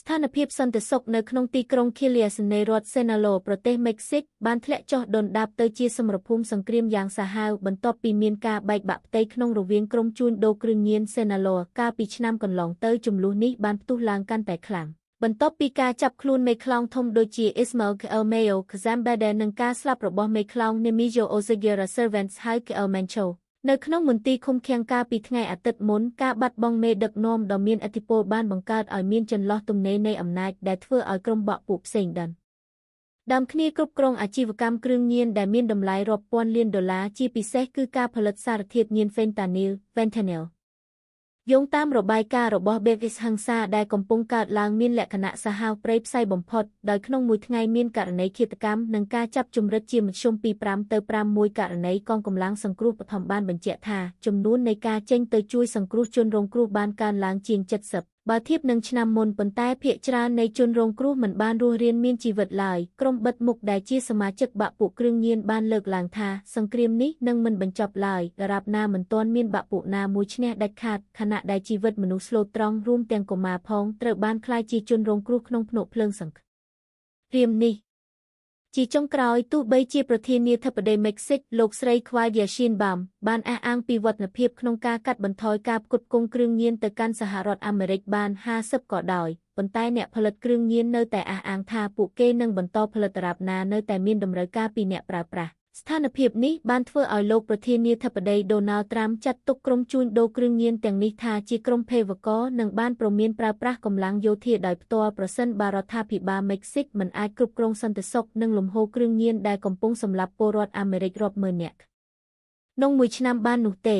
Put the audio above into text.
ស្ថានភាពសន្តិសុខនៅក្នុងទីក្រុងឃីលៀសនៃរដ្ឋសេណាឡូប្រទេសមេក្ស៊ីកបានធ្លាក់ចុះដុនដាបទៅជាសមរភូមិសង្គ្រាមយ៉ាងសាហាវបន្ទាប់ពីមានការបែកបាក់ផ្ទៃក្នុងរវាងក្រុមជួញដូរគ្រឿងញៀនសេណាឡូកាលពីឆ្នាំកន្លងទៅជម្លោះនេះបានផ្ទុះឡើងកាន់តែខ្លាំងបន្ទាប់ពីការចាប់ខ្លួនមេខ្លោងធំដូចជា Ismael Mayo Kazambada និងការស្លាប់របស់មេខ្លោង Nemesio Ozeguera Cervantes ហៅ El Mencho នៅក្នុងមន្ទីរឃុំឃាំងកាលពីថ្ងៃអាទិត្យមុនការបាត់បង់មេដឹកនាំដ៏មានឥទ្ធិពលបានបង្កើតឲ្យមានចន្លោះទំនេរនៃអំណាចដែលធ្វើឲ្យក្រុមបកពួកផ្សេងដើមគ្នាគ្រប់គ្រងអាជីវកម្មគ្រឿងញៀនដែលមានតម្លៃរាប់ពាន់លានដុល្លារជាពិសេសគឺការផលិតសារធាតុញៀន Fentanyl យោងតាមរបាយការណ៍របស់ Bevis ហឹង្សាដែលកំពុងកើតឡើងមានលក្ខណៈសាហាវព្រៃផ្សៃបំផុតដោយក្នុងមួយថ្ងៃមានករណីឃាតកម្មនិងការចាប់ជំរិតជាមធ្យមពី5ទៅ6ករណីកងកម្លាំងសង្គ្រោះបឋមបានបញ្ជាក់ថាចំនួននៃការចេញទៅជួយសង្គ្រោះជនរងគ្រោះបានកើនឡើងជាង70បើធៀបនឹងឆ្នាំមុនប៉ុន្តែភាគច្រើននៃជនរងគ្រោះមិនបានរស់រានមានជីវិតឡើយក្រុមបិទមុខដែលជាសមាជិកបកពួកគ្រឿងញៀនបានលើកឡើងថាសង្គ្រាមនេះនឹងមិនបញ្ចប់ឡើយដរាបណាមិនទាន់មានបកពួកណាមួយឈ្នះដាច់ខាតខណៈដែលជីវិតមនុស្សស្លូតត្រង់រួមទាំងកុមារផងត្រូវបានក្លាយជាជនរងគ្រោះក្នុងភ្នក់ភ្លើងសង្គ្រាមនេះជាចុងក្រោយទោះបីជាប្រធានាធិបតីមេក្ស៊ីកលោកស្រី Claudia Sheinbaum បានអះអាងពីវឌ្ឍនភាពក្នុងការកាត់បន្ថយការផ្គត់ផ្គង់គ្រឿងញៀនទៅកាន់សហរដ្ឋអាមេរិកបាន50ក៏ដោយប៉ុន្តែអ្នកផលិតគ្រឿងញៀននៅតែអះអាងថាពួកគេនឹងបន្តផលិតរាបណានៅតែមានតម្រូវការពីអ្នកប្រើប្រាស់ស្ថានភាពនេះបានធ្វើឲ្យលោកប្រធានាធិបតី Donald Trump ចាត់ទុកក្រុមជួញដូរគ្រឿងញៀនទាំងនេះថាជាក្រុមភេរវករនិងបានព្រមានប្រើប្រាស់កម្លាំងយោធាដោយផ្ទាល់ប្រសិនបើរដ្ឋាភិបាលមេក្ស៊ីកមិនអាចគ្រប់គ្រងសន្តិសុខនិងលំហូរគ្រឿងញៀនដែលកំពុងសម្លាប់ពលរដ្ឋអាមេរិករាប់ម៉ឺននាក់ក្នុងមួយឆ្នាំបាននោះទេ